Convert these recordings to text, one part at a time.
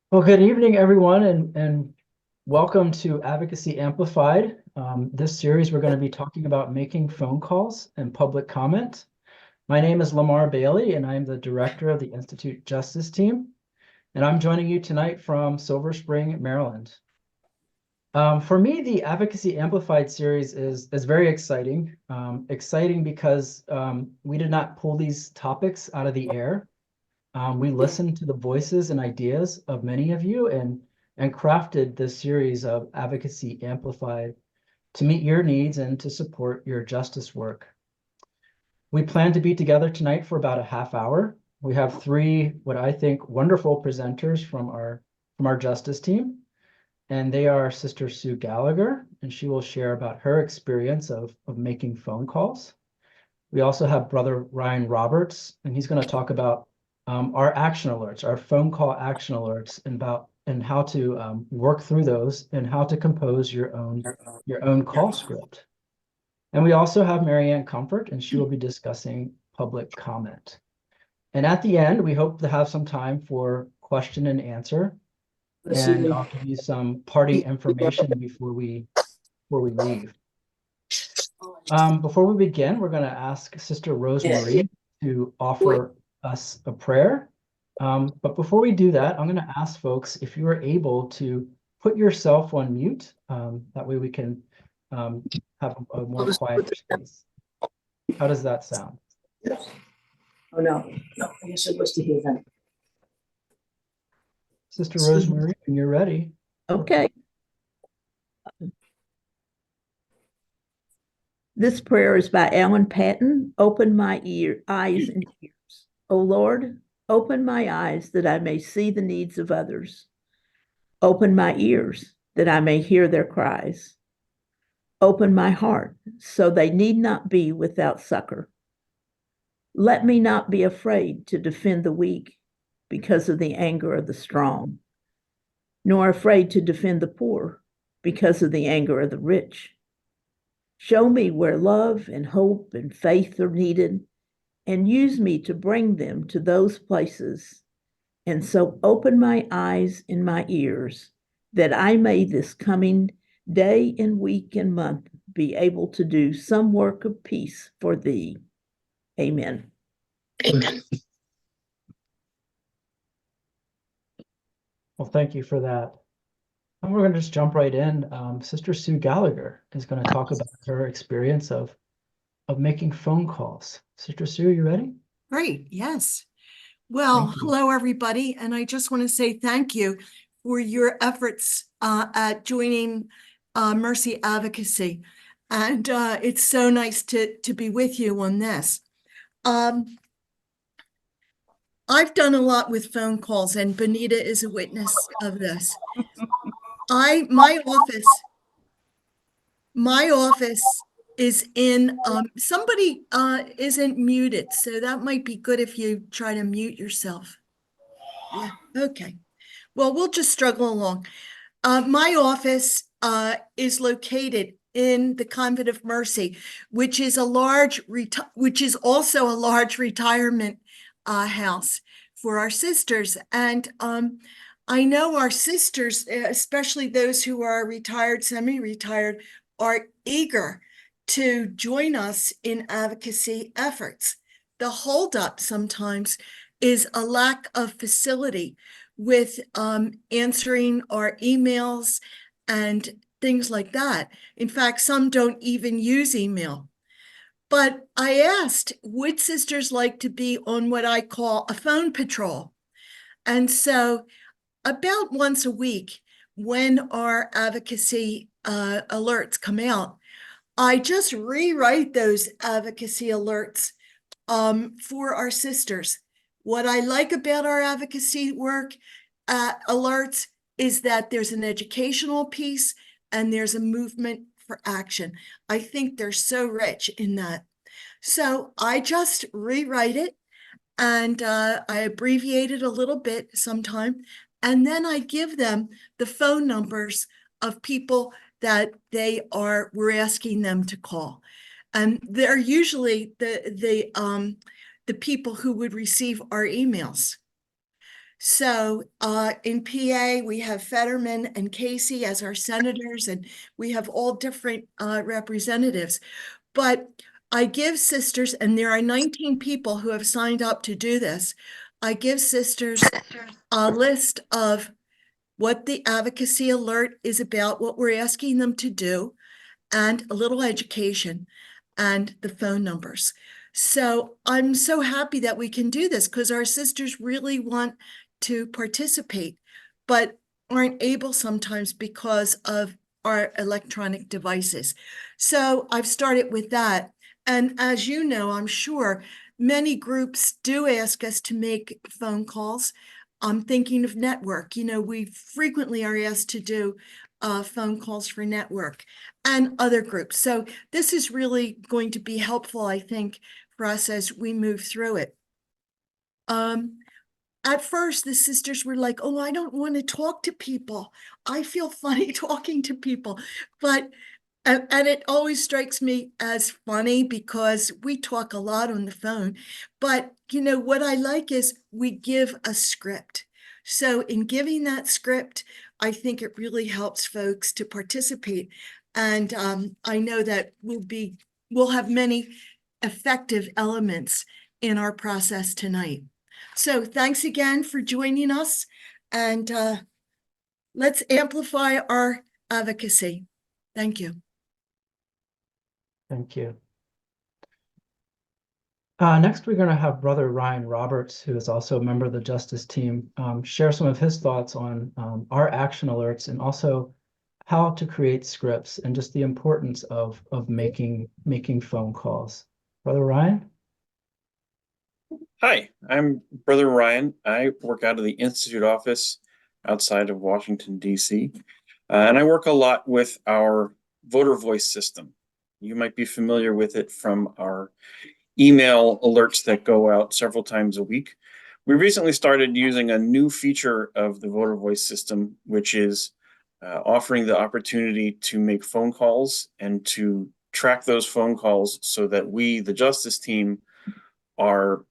Well, good evening, everyone, and welcome to Advocacy Amplified. This series, we're going to be talking about making phone calls and public comment. My name is Lamar Bailey, and I'm the director of the Institute Justice Team, and I'm joining you tonight from Silver Spring, Maryland. For me, the Advocacy Amplified series is very exciting. Exciting because we did not pull these topics out of the air. We listened to the voices and ideas of many of you and crafted this series of Advocacy Amplified to meet your needs and to support your justice work. We plan to be together tonight for about a half hour. We have three, what I think, wonderful presenters from our justice team, and they are Sister Sue Gallagher, and she will share about her experience of making phone calls. We also have Brother Ryan Roberts, and he's going to talk about our action alerts, our phone call action alerts, and how to work through those and how to compose your own call script. And we also have Marianne Comfort, and she will be discussing public comment. And at the end, we hope to have some time for question and answer. And I'll give you some party information before we leave. Before we begin, we're going to ask Sister Rosemary to offer us a prayer. But before we do that, I'm going to ask folks if you are able to put yourself on mute. That way we can have a more quiet space. How does that sound? Oh, no, I guess it was to hear them. Sister Rosemary, when you're ready. Okay. This prayer is by Alan Patton. Open my eyes and ears. O Lord, open my eyes that I may see the needs of others. Open my ears that I may hear their cries. Open my heart so they need not be without succor. Let me not be afraid to defend the weak because of the anger of the strong, nor afraid to defend the poor because of the anger of the rich. Show me where love and hope and faith are needed, and use me to bring them to those places. And so open my eyes and my ears, that I may this coming day and week and month be able to do some work of peace for thee. Amen. Amen. Well, thank you for that. And we're going to just jump right in. Sister Sue Gallagher is going to talk about her experience of making phone calls. Sister Sue, you ready? Great, yes. Well, hello, everybody. And I just want to say thank you for your efforts at joining Mercy Advocacy. And it's so nice to be with you on this. I've done a lot with phone calls, and Benita is a witness of this. My office is in, somebody isn't muted, so that might be good if you try to mute yourself. Yeah, okay. Well, we'll just struggle along. My office is located in the Convent of Mercy, which is also a large retirement house for our sisters. And I know our sisters, especially those who are retired, semi-retired, are eager to join us in advocacy efforts. The holdup sometimes is a lack of facility with answering our emails and things like that. In fact, some don't even use email. But I asked, would sisters like to be on what I call a phone patrol? And so about once a week, when our advocacy alerts come out, I just rewrite those advocacy alerts for our sisters. What I like about our advocacy work alerts is that there's an educational piece and there's a movement for action. I think they're so rich in that. So I just rewrite it and I abbreviate it a little bit sometime. And then I give them the phone numbers of people that we're asking them to call. And they're usually the people who would receive our emails. So in PA, we have Fetterman and Casey as our senators, and we have all different representatives. But I give sisters, and there are 19 people who have signed up to do this. I give sisters a list of what the advocacy alert is about, what we're asking them to do, and a little education and the phone numbers. So I'm so happy that we can do this because our sisters really want to participate, but aren't able sometimes because of our electronic devices. So I've started with that. And as you know, I'm sure many groups do ask us to make phone calls. I'm thinking of network. We frequently are asked to do phone calls for network and other groups. So this is really going to be helpful, I think, for us as we move through it. At first, the sisters were like, oh, I don't want to talk to people. I feel funny talking to people. And it always strikes me as funny because we talk a lot on the phone. But, what I like is we give a script. So in giving that script, I think it really helps folks to participate. And I know that we'll have many effective elements in our process tonight. So thanks again for joining us, and let's amplify our advocacy. Thank you. Thank you. Next, we're going to have Brother Ryan Roberts, who is also a member of the Justice team, share some of his thoughts on our action alerts and also how to create scripts and just the importance of making phone calls. Brother Ryan? Hi, I'm Brother Ryan. I work out of the Institute office outside of Washington, D.C., and I work a lot with our voter voice system. You might be familiar with it from our email alerts that go out several times a week. We recently started using a new feature of the voter voice system, which is offering the opportunity to make phone calls and to track those phone calls so that we, the Justice team, are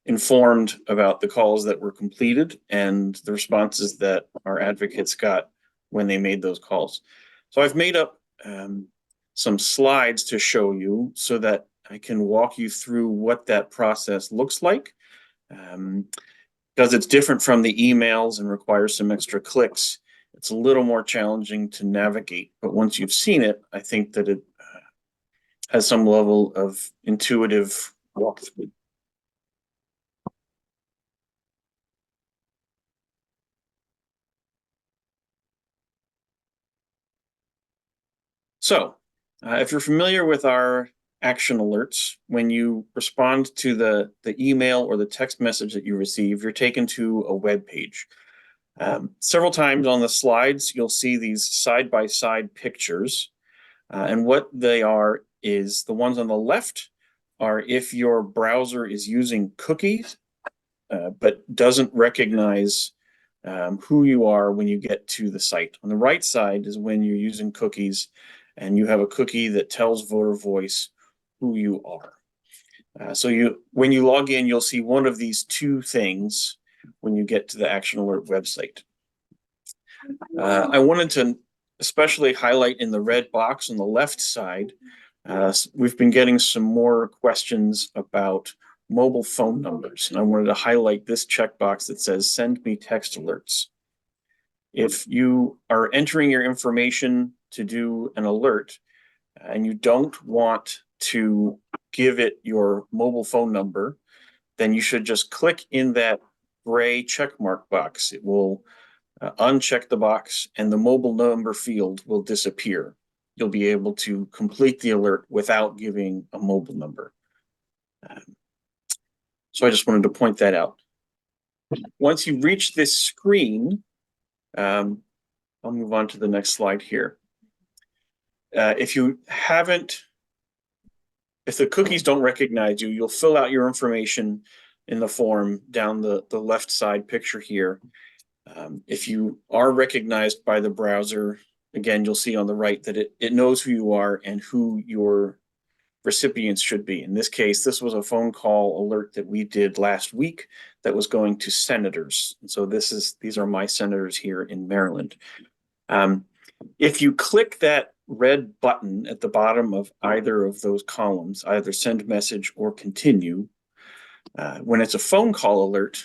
informed about the calls that were completed and the responses that our advocates got when they made those calls. So I've made up some slides to show you so that I can walk you through what that process looks like. Because it's different from the emails and requires some extra clicks, it's a little more challenging to navigate. But once you've seen it, I think that it has some level of intuitive walkthrough. So, if you're familiar with our action alerts, when you respond to the email or the text message that you receive, you're taken to a web page. Several times on the slides, you'll see these side-by-side pictures. And what they are is the ones on the left are if your browser is using cookies, but doesn't recognize who you are when you get to the site. On the right side is when you're using cookies and you have a cookie that tells Voter Voice who you are. So when you log in, you'll see one of these two things when you get to the Action Alert website. I wanted to especially highlight in the red box on the left side, we've been getting some more questions about mobile phone numbers. And I wanted to highlight this checkbox that says, send me text alerts. If you are entering your information to do an alert and you don't want to give it your mobile phone number, then you should just click in that gray check mark box. It will uncheck the box and the mobile number field will disappear. You'll be able to complete the alert without giving a mobile number. So I just wanted to point that out. Once you reach this screen, I'll move on to the next slide here. If the cookies don't recognize you, you'll fill out your information in the form down the left side picture here. If you are recognized by the browser, again, you'll see on the right that it knows who you are and who your recipients should be. In this case, this was a phone call alert that we did last week that was going to senators. And so these are my senators here in Maryland. If you click that red button at the bottom of either of those columns, either send message or continue, when it's a phone call alert,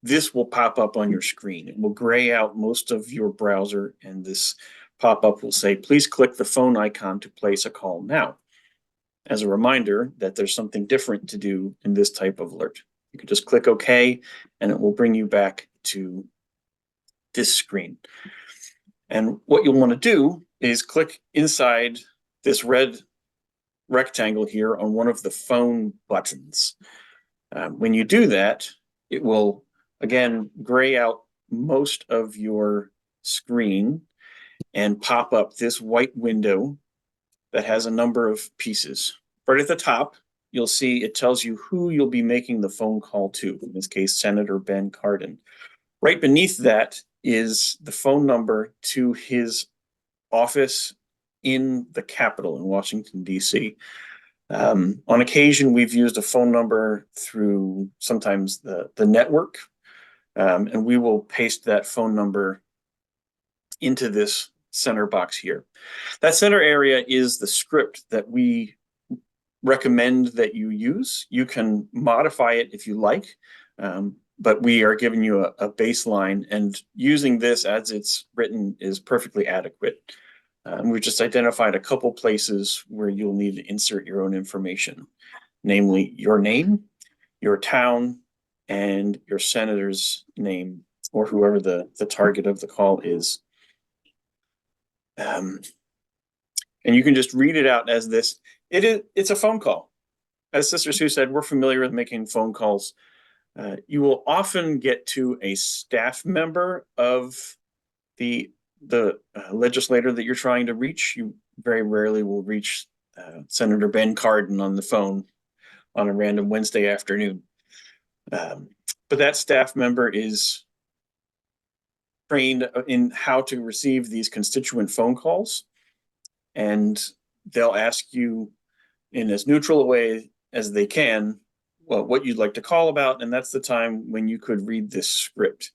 this will pop up on your screen. It will gray out most of your browser, and this pop-up will say, please click the phone icon to place a call now. As a reminder that there's something different to do in this type of alert. You can just click OK, and it will bring you back to this screen. And what you'll want to do is click inside this red rectangle here on one of the phone buttons. When you do that, it will, again, gray out most of your screen and pop up this white window that has a number of pieces. Right at the top, you'll see it tells you who you'll be making the phone call to, in this case, Senator Ben Cardin. Right beneath that is the phone number to his office in the Capitol in Washington, D.C. On occasion, we've used a phone number through sometimes the network, and we will paste that phone number into this center box here. That center area is the script that we recommend that you use. You can modify it if you like, but we are giving you a baseline, and using this as it's written is perfectly adequate. We've just identified a couple places where you'll need to insert your own information, namely your name, your town, and your senator's name, or whoever the target of the call is. And you can just read it out as this. It's a phone call. As Sister Sue said, we're familiar with making phone calls. You will often get to a staff member of the legislator that you're trying to reach. You very rarely will reach Senator Ben Cardin on the phone on a random Wednesday afternoon. But that staff member is trained in how to receive these constituent phone calls, and they'll ask you in as neutral a way as they can, well, what you'd like to call about, and that's the time when you could read this script.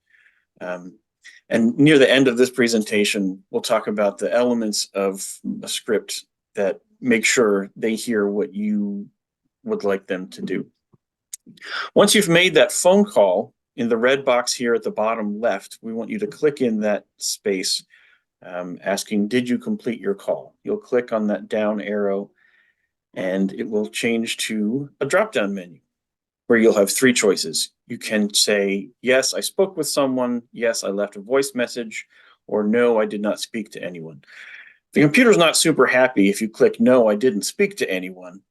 And near the end of this presentation, we'll talk about the elements of a script that make sure they hear what you would like them to do. Once you've made that phone call, in the red box here at the bottom left, we want you to click in that space asking, did you complete your call? You'll click on that down arrow, and it will change to a drop-down menu where you'll have three choices. You can say, yes, I spoke with someone, yes, I left a voice message, or no, I did not speak to anyone. The computer's not super happy if you click, no, I didn't speak to anyone,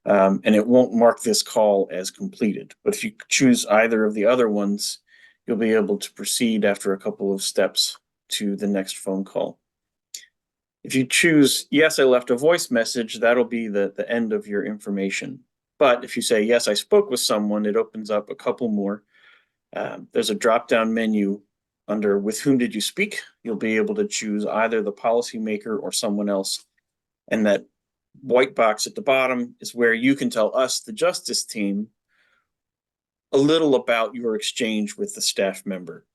and it won't mark this call as completed. But if you choose either of the other ones, you'll be able to proceed after a couple of steps to the next phone call. If you choose, yes, I left a voice message, that'll be the end of your information. But if you say, yes, I spoke with someone, it opens up a couple more. There's a drop-down menu under with whom did you speak? You'll be able to choose either the policymaker or someone else. And that white box at the bottom is where you can tell us, the justice team, a little about your exchange with the staff member.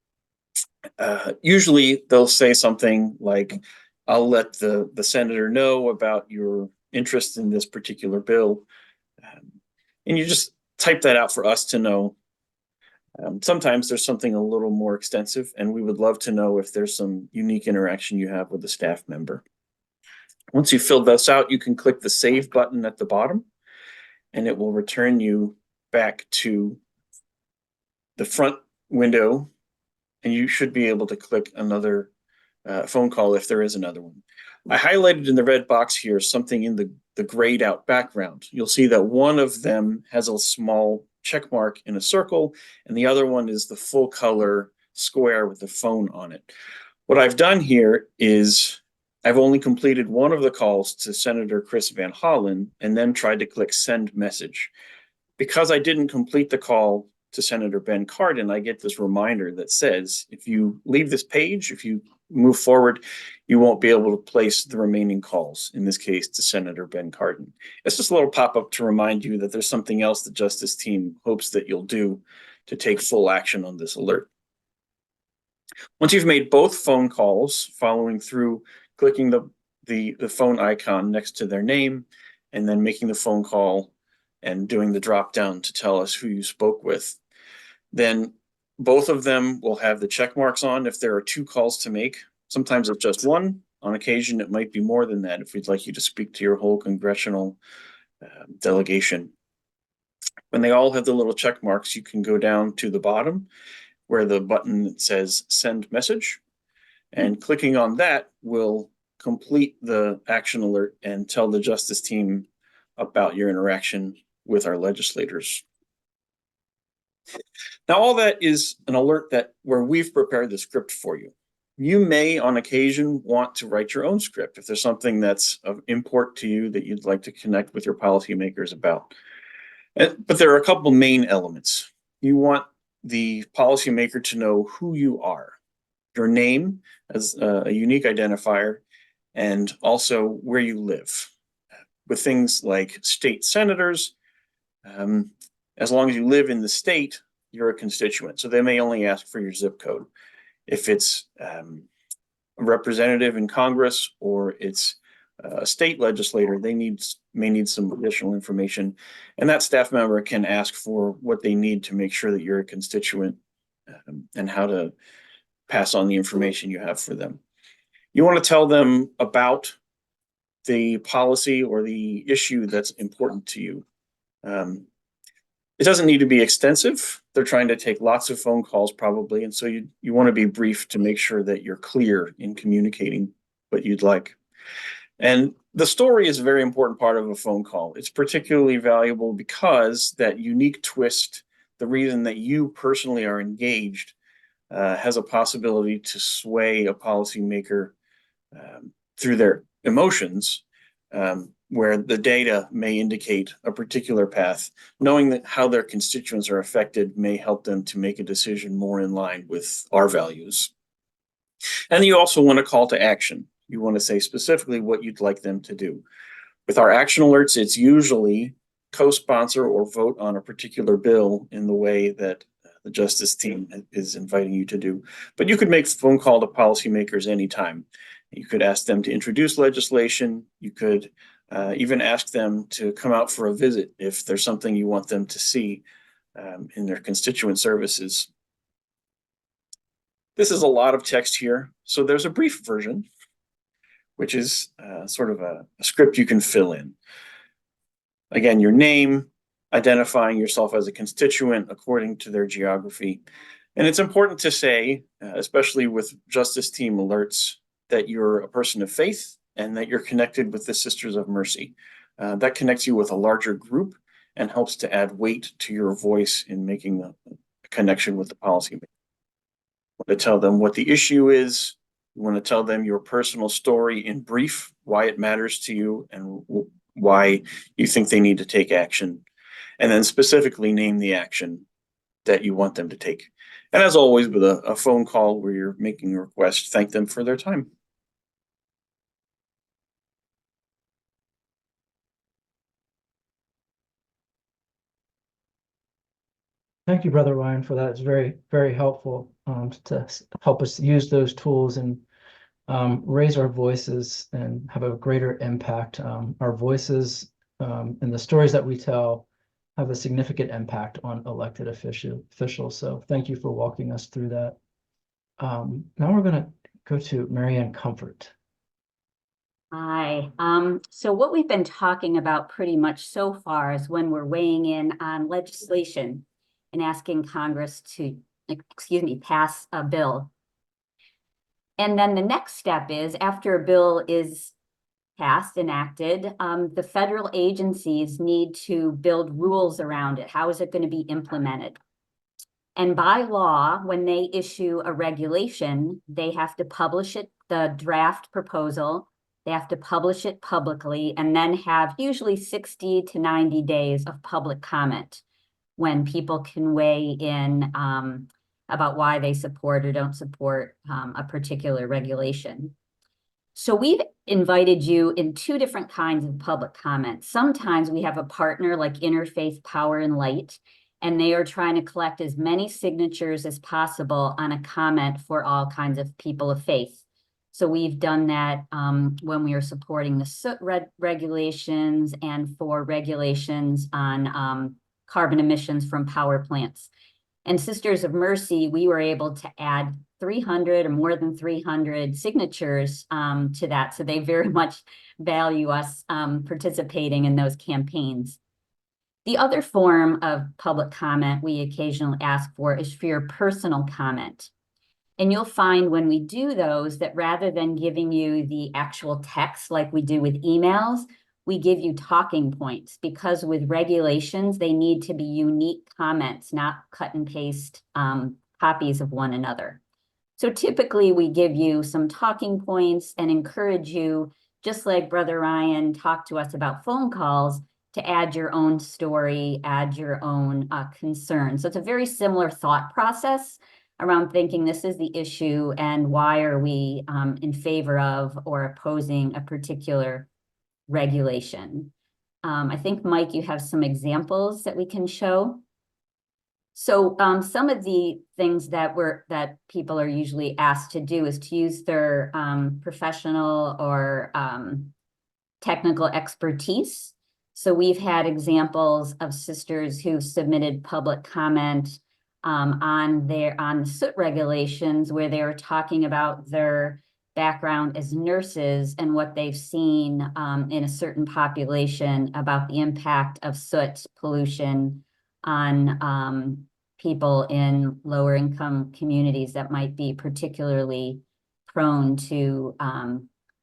Usually they'll say something like, I'll let the senator know about your interest in this particular bill. And you just type that out for us to know. Sometimes there's something a little more extensive, and we would love to know if there's some unique interaction you have with a staff member. Once you've filled this out, you can click the Save button at the bottom, and it will return you back to the front window, and you should be able to click another phone call if there is another one. I highlighted in the red box here something in the grayed out background. You'll see that one of them has a small check mark in a circle, and the other one is the full color square with the phone on it. What I've done here is I've only completed one of the calls to Senator Chris Van Hollen and then tried to click send message. Because I didn't complete the call to Senator Ben Cardin, I get this reminder that says, if you leave this page, if you move forward, you won't be able to place the remaining calls, in this case to Senator Ben Cardin. It's just a little pop-up to remind you that there's something else the Justice team hopes that you'll do to take full action on this alert. Once you've made both phone calls, following through, clicking the phone icon next to their name, and then making the phone call and doing the drop down to tell us who you spoke with, then both of them will have the check marks on if there are 2 calls to make. Sometimes it's just one. On occasion, it might be more than that if we'd like you to speak to your whole congressional delegation. When they all have the little check marks, you can go down to the bottom where the button that says send message, and clicking on that will complete the action alert and tell the Justice team about your interaction with our legislators. Now, all that is an alert where we've prepared the script for you. You may, on occasion, want to write your own script if there's something that's of import to you that you'd like to connect with your policymakers about. But there are a couple main elements. You want the policymaker to know who you are, your name as a unique identifier, and also where you live. With things like state senators, as long as you live in the state, you're a constituent. So they may only ask for your zip code. If it's a representative in Congress or it's a state legislator, they may need some additional information. And that staff member can ask for what they need to make sure that you're a constituent and how to pass on the information you have for them. You want to tell them about the policy or the issue that's important to you. It doesn't need to be extensive. They're trying to take lots of phone calls probably. And so you want to be brief to make sure that you're clear in communicating what you'd like. And the story is a very important part of a phone call. It's particularly valuable because that unique twist, the reason that you personally are engaged, has a possibility to sway a policymaker through their emotions, where the data may indicate a particular path. Knowing that how their constituents are affected may help them to make a decision more in line with our values. And you also want to call to action. You want to say specifically what you'd like them to do. With our action alerts, it's usually co-sponsor or vote on a particular bill in the way that the Justice team is inviting you to do. But you could make a phone call to policymakers anytime. You could ask them to introduce legislation. You could even ask them to come out for a visit if there's something you want them to see in their constituent services. This is a lot of text here. So there's a brief version, which is sort of a script you can fill in. Again, your name, identifying yourself as a constituent according to their geography. And it's important to say, especially with Justice team alerts, that you're a person of faith and that you're connected with the Sisters of Mercy. That connects you with a larger group and helps to add weight to your voice in making a connection with the policymaker. You want to tell them what the issue is. You want to tell them your personal story in brief, why it matters to you and why you think they need to take action. And then specifically name the action that you want them to take. And as always, with a phone call where you're making a request, thank them for their time. Thank you, Brother Ryan, for that. It's very, very helpful to help us use those tools and raise our voices and have a greater impact. Our voices and the stories that we tell have a significant impact on elected officials. So thank you for walking us through that. Now we're going to go to Marianne Comfort. Hi. So what we've been talking about pretty much so far is when we're weighing in on legislation and asking Congress to, pass a bill. And then the next step is, after a bill is passed, enacted, the federal agencies need to build rules around it. How is it going to be implemented? And by law, when they issue a regulation, they have to publish it, the draft proposal, they have to publish it publicly, and then have usually 60 to 90 days of public comment when people can weigh in about why they support or don't support a particular regulation. So we've invited you in two different kinds of public comment. Sometimes we have a partner like Interfaith Power and Light, and they are trying to collect as many signatures as possible on a comment for all kinds of people of faith. So we've done that when we are supporting the soot regulations and for regulations on carbon emissions from power plants. And Sisters of Mercy, we were able to add 300 or more than 300 signatures to that. So they very much value us participating in those campaigns. The other form of public comment we occasionally ask for is for your personal comment. And you'll find when we do those that rather than giving you the actual text like we do with emails, we give you talking points, because with regulations, they need to be unique comments, not cut and paste copies of one another. So typically we give you some talking points and encourage you, just like Brother Ryan talked to us about phone calls, to add your own story, add your own concern. So it's a very similar thought process around thinking this is the issue and why are we in favor of or opposing a particular regulation. I think, Mike, you have some examples that we can show. So some of the things that people are usually asked to do is to use their professional or technical expertise. So we've had examples of sisters who submitted public comment on the soot regulations, where they were talking about their background as nurses and what they've seen in a certain population about the impact of soot pollution on people in lower income communities that might be particularly prone to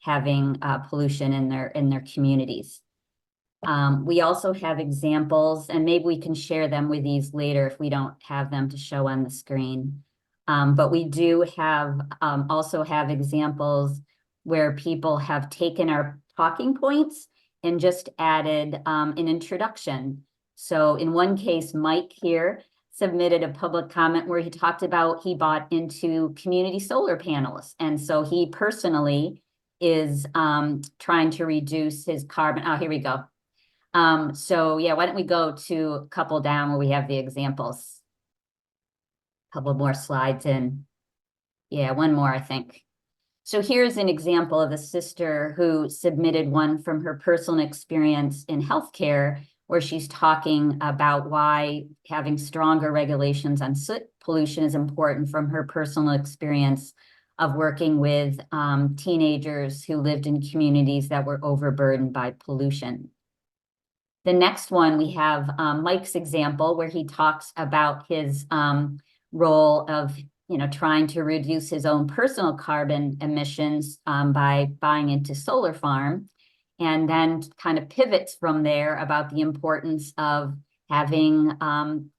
having pollution in their communities. We also have examples, and maybe we can share them with these later if we don't have them to show on the screen. But we do have also have examples where people have taken our talking points and just added an introduction. So in one case, Mike here submitted a public comment where he talked about he bought into community solar panels. And so he personally is trying to reduce his carbon. Oh, here we go. So yeah, why don't we go to a couple down where we have the examples. Couple more slides in. Yeah, one more, I think. So here's an example of a sister who submitted one from her personal experience in healthcare, where she's talking about why having stronger regulations on soot pollution is important from her personal experience of working with teenagers who lived in communities that were overburdened by pollution. The next one, we have Mike's example, where he talks about his role of trying to reduce his own personal carbon emissions by buying into solar farm, and then kind of pivots from there about the importance of having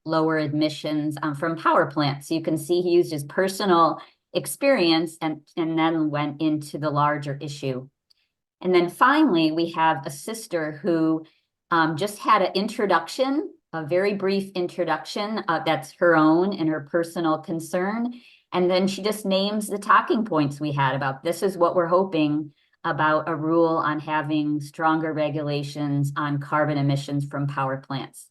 lower emissions from power plants. So you can see he used his personal experience and then went into the larger issue. And then finally, we have a sister who just had an introduction, a very brief introduction that's her own and her personal concern. And then she just names the talking points we had about this is what we're hoping about a rule on having stronger regulations on carbon emissions from power plants.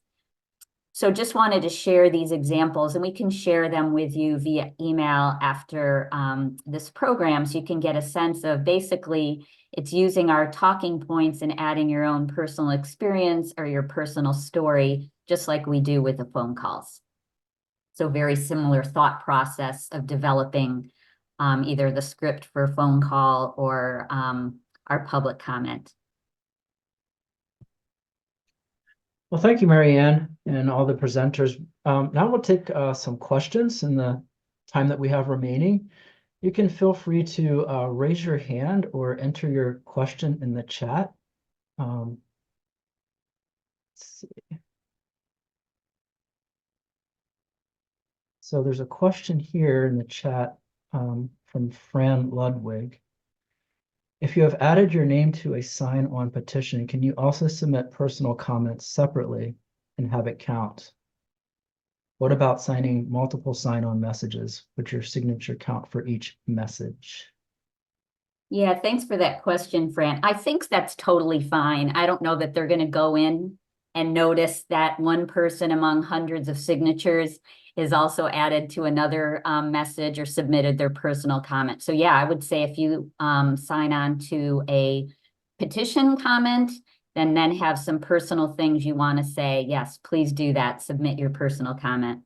So just wanted to share these examples, and we can share them with you via email after this program, so you can get a sense of basically it's using our talking points and adding your own personal experience or your personal story, just like we do with the phone calls. So very similar thought process of developing either the script for a phone call or our public comment. Well, thank you, Mary Ann, and all the presenters. Now we'll take some questions in the time that we have remaining. You can feel free to raise your hand or enter your question in the chat. Let's see. So there's a question here in the chat from Fran Ludwig. If you have added your name to a sign-on petition, can you also submit personal comments separately and have it count? What about signing multiple sign-on messages? Would your signature count for each message? Yeah, thanks for that question, Fran. I think that's totally fine. I don't know that they're going to go in and notice that one person among hundreds of signatures is also added to another message or submitted their personal comment. So yeah, I would say if you sign on to a petition comment, then have some personal things you want to say, yes, please do that. Submit your personal comment.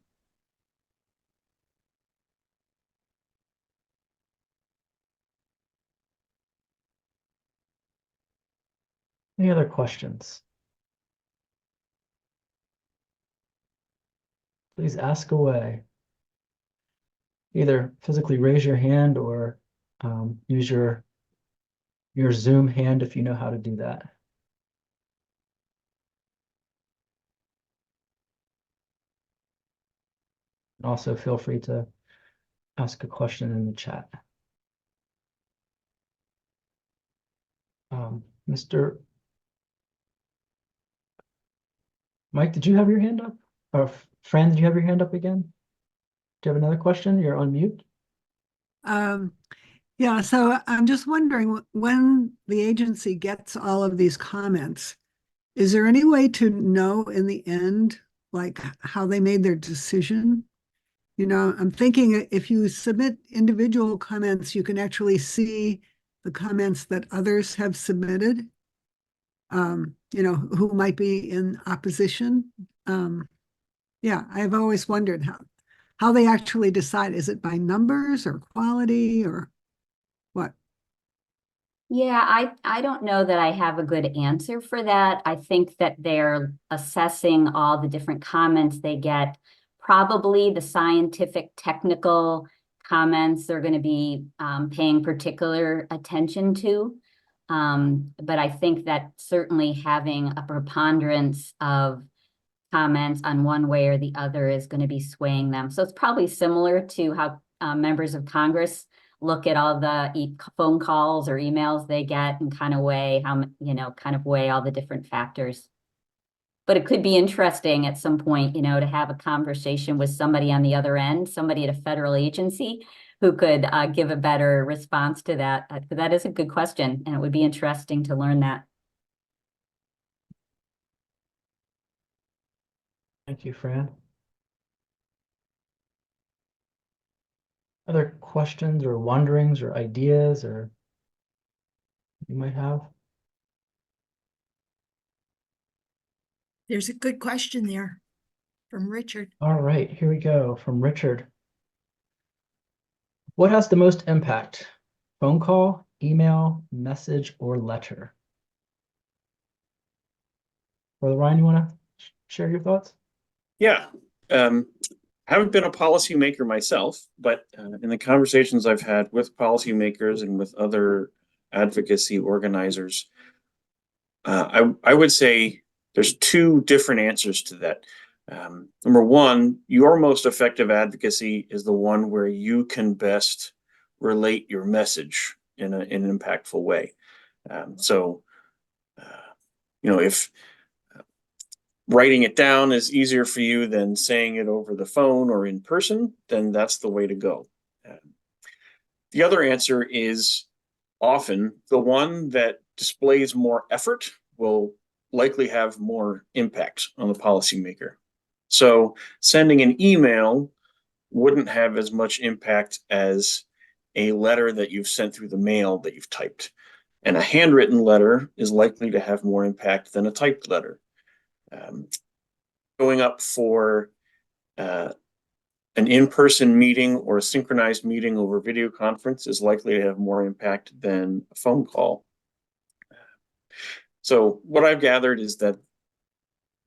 Any other questions? Please ask away. Either physically raise your hand or use your Zoom hand if you know how to do that. And also feel free to ask a question in the chat. Mr. Mike, did you have your hand up? Or Fran, did you have your hand up again? Do you have another question? You're on mute. Yeah, so I'm just wondering, when the agency gets all of these comments, is there any way to know in the end, like how they made their decision? You know, I'm thinking if you submit individual comments, you can actually see the comments that others have submitted, you know, who might be in opposition. Yeah, I've always wondered how they actually decide. Is it by numbers or quality or what? Yeah, I don't know that I have a good answer for that. I think that they're assessing all the different comments they get. Probably the scientific, technical comments they're going to be paying particular attention to. But I think that certainly having a preponderance of comments on one way or the other is going to be swaying them. So it's probably similar to how members of Congress look at all the phone calls or emails they get and kind of weigh kind of weigh all the different factors. But it could be interesting at some point, to have a conversation with somebody on the other end, somebody at a federal agency who could give a better response to that. That is a good question, and it would be interesting to learn that. Thank you, Fran. Other questions or wonderings or ideas or you might have? There's a good question there from Richard. All right, here we go from Richard. What has the most impact? Phone call, email, message, or letter? Brother Ryan, you want to share your thoughts? Yeah. I haven't been a policymaker myself, but in the conversations I've had with policymakers and with other advocacy organizers, I would say there's two different answers to that. Number one, your most effective advocacy is the one where you can best relate your message in an impactful way. If writing it down is easier for you than saying it over the phone or in person, then that's the way to go. The other answer is often the one that displays more effort will likely have more impact on the policymaker. So sending an email wouldn't have as much impact as a letter that you've sent through the mail that you've typed. And a handwritten letter is likely to have more impact than a typed letter. Going up for an in-person meeting or a synchronized meeting over video conference is likely to have more impact than a phone call. So what I've gathered is that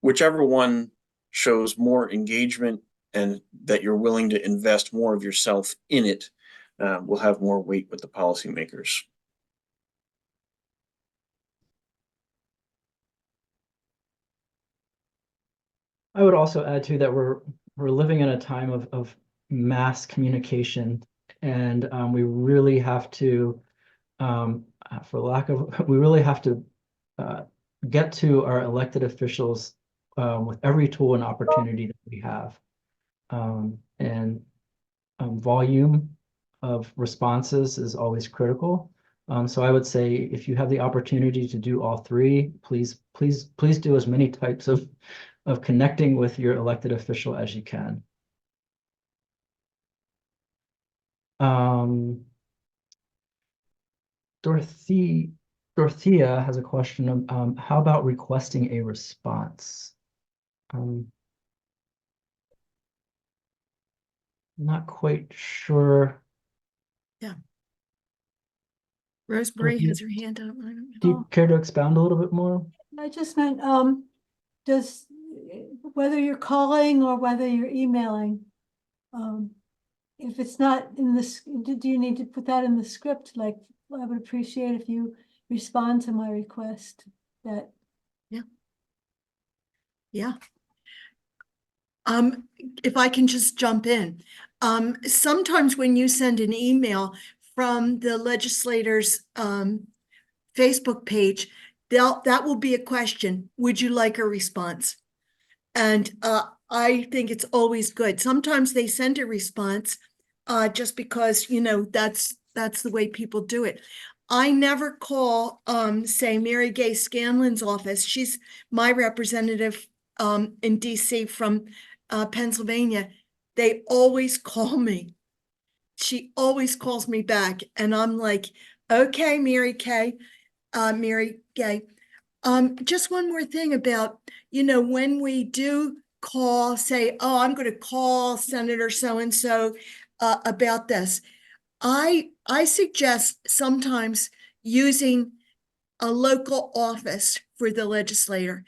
whichever one shows more engagement and that you're willing to invest more of yourself in it will have more weight with the policymakers. I would also add to that we're living in a time of mass communication, and we really have to, we really have to get to our elected officials with every tool and opportunity that we have. and volume of responses is always critical. So I would say if you have the opportunity to do all three, please do as many types of connecting with your elected official as you can. Dorothea has a question of how about requesting a response? Not quite sure. Rosemary has her hand up. I don't Do know. you care to expound a little bit more? I just meant, does, whether you're calling or whether you're emailing, if it's not in this, do you need to put that in the script? Like, I would appreciate if you respond to my request that. Yeah. If I can just jump in, sometimes when you send an email from the legislators' Facebook page, that will be a question. Would you like a response? And I think it's always good. Sometimes they send a response just because, you know, that's the way people do it. I never call, say, Mary Gay Scanlon's office. She's my representative in DC from Pennsylvania. They always call me. She always calls me back, and I'm like, okay, Mary Gay. Just one more thing about, you know, when we do call, say, oh, I'm going to call Senator so-and-so about this. I suggest sometimes using a local office for the legislator.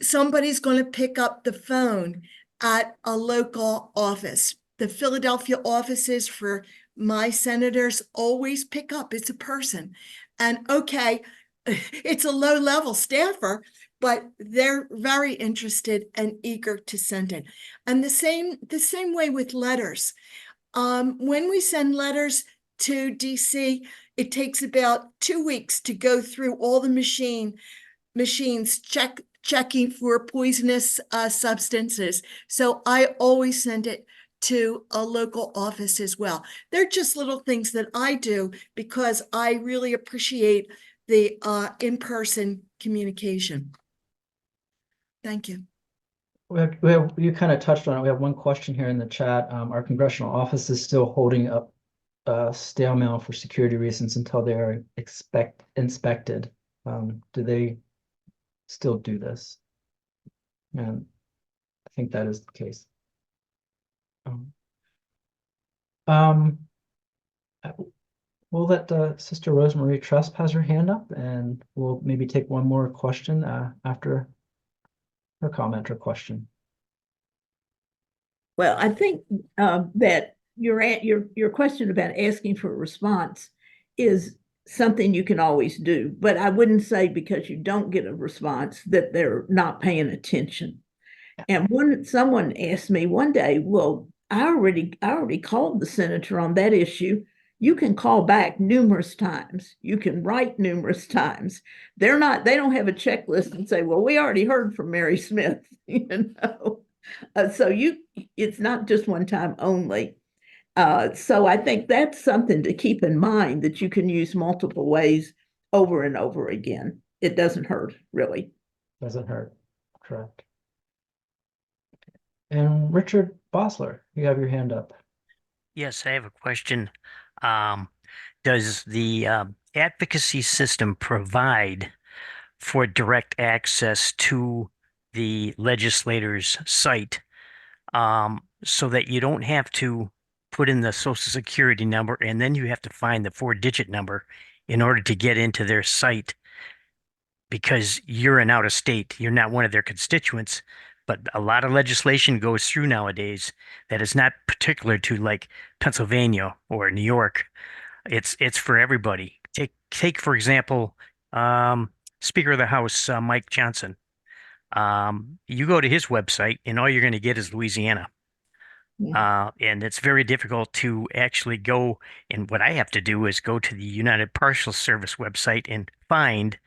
Somebody's going to pick up the phone at a local office. The Philadelphia offices for my senators always pick up. It's a person. And okay, it's a low-level staffer, but they're very interested and eager to send it. And the same way with letters. When we send letters to DC, it takes about 2 weeks to go through all the machines checking for poisonous substances. So I always send it to a local office as well. They're just little things that I do because I really appreciate the in-person communication. Thank you. You kind of touched on it. We have one question here in the chat. Our congressional office is still holding up stale mail for security reasons until they are inspected. Do they still do this? And I think that is the case. We'll let Sister Rosemary Trusp has her hand up, and we'll maybe take one more question after her comment or question. Well, I think that your question about asking for a response is something you can always do, but I wouldn't say because you don't get a response that they're not paying attention. And someone asked me one day, well, I already called the senator on that issue. You can call back numerous times. You can write numerous times. They don't have a checklist and say, well, we already heard from Mary Smith, you know. So it's not just one time only. So I think that's something to keep in mind, that you can use multiple ways over and over again. It doesn't hurt, really. Doesn't hurt, correct. And Richard Bosler, you have your hand up. Yes, I have a question. Does the advocacy system provide for direct access to the legislator's site, so that you don't have to put in the Social Security number and then you have to find the 4-digit number in order to get into their site because you're an out of state, you're not one of their constituents? But a lot of legislation goes through nowadays that is not particular to like Pennsylvania or New York. It's for everybody. Take for example, Speaker of the House, Mike Johnson. You go to his website and all you're going to get is Louisiana. And it's very difficult to actually go. And what I have to do is go to the United Parcel Service website and find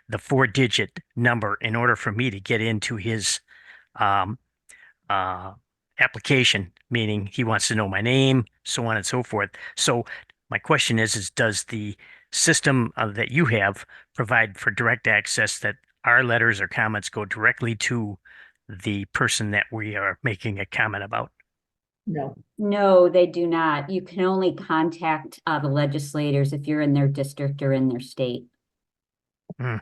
the 4-digit number in order for me to get into his application, meaning he wants to know my name, so on and so forth. So my question is does the system that you have provide for direct access that our letters or comments go directly to the person that we are making a comment about? No. No, they do not. You can only contact the legislators if you're in their district or in their state. Mm.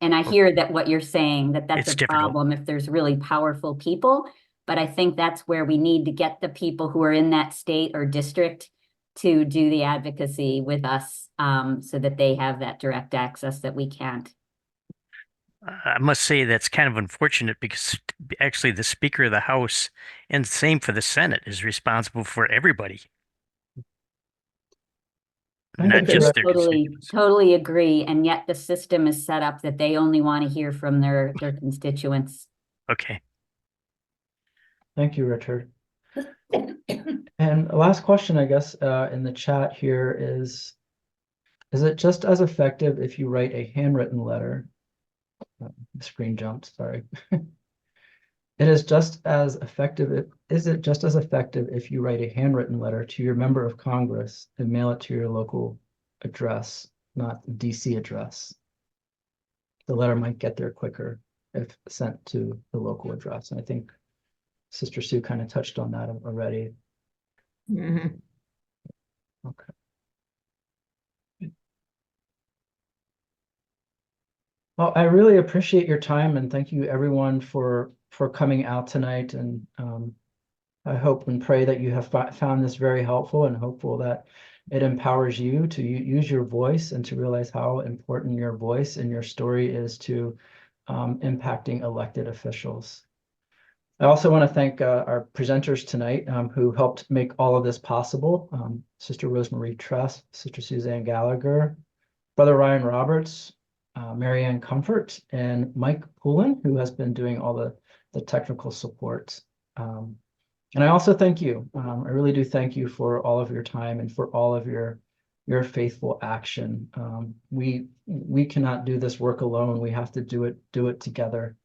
And I hear that what you're saying, that that's It's a difficult. problem if there's really powerful people. But I think that's where we need to get the people who are in that state or district to do the advocacy with us, so that they have that direct access that we can't. I must say that's kind of unfortunate because actually the Speaker of the House, and same for the Senate, is responsible for everybody, Thank not you, just Director. their Totally, constituents. totally agree. And yet the system is set up that they only want to hear from their constituents. Okay. Thank you, Richard. And last question, I guess, in the chat here is it just as effective if you write a handwritten letter? The screen jumped, sorry. It is just as effective. Is it just as effective if you write a handwritten letter to your member of Congress and mail it to your local address, not DC address? The letter might get there quicker if sent to the local address. And I think Sister Sue kind of touched on that already. Mhm. Okay. Well, I really appreciate your time and thank you everyone for coming out tonight. And I hope and pray that you have found this very helpful and hopeful that it empowers you to use your voice and to realize how important your voice and your story is to impacting elected officials. I also want to thank our presenters tonight who helped make all of this possible. Sister Rosemarie Trust, Sister Suzanne Gallagher, Brother Ryan Roberts, Marianne Comfort, and Mike Poulin, who has been doing all the technical support. And I also thank you. I really do thank you for all of your time and for all of your faithful action. We cannot do this work alone. We have to do it together.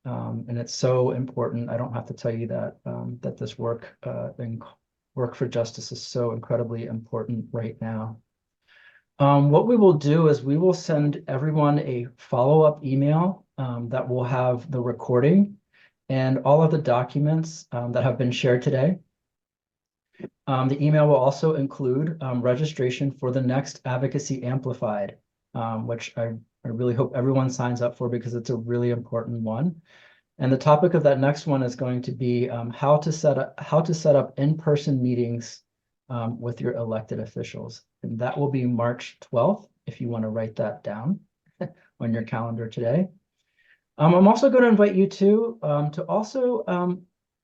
And it's so important. I don't have to tell you that that this work work for justice is so incredibly important right now. What we will do is we will send everyone a follow-up email that will have the recording and all of the documents that have been shared today. The email will also include registration for the next Advocacy Amplified, which I really hope everyone signs up for because it's a really important one. And the topic of that next one is going to be how to set up in-person meetings with your elected officials. And that will be March 12th, if you want to write that down on your calendar today. I'm also going to invite you to also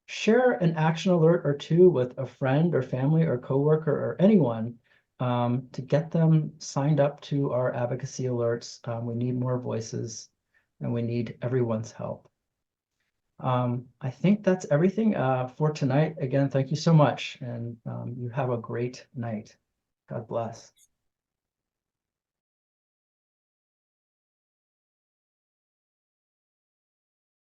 share an action alert or two with a friend or family or coworker or anyone to get them signed up to our advocacy alerts. We need more voices and we need everyone's help. I think that's everything for tonight. Again, thank you so much, and you have a great night. God bless.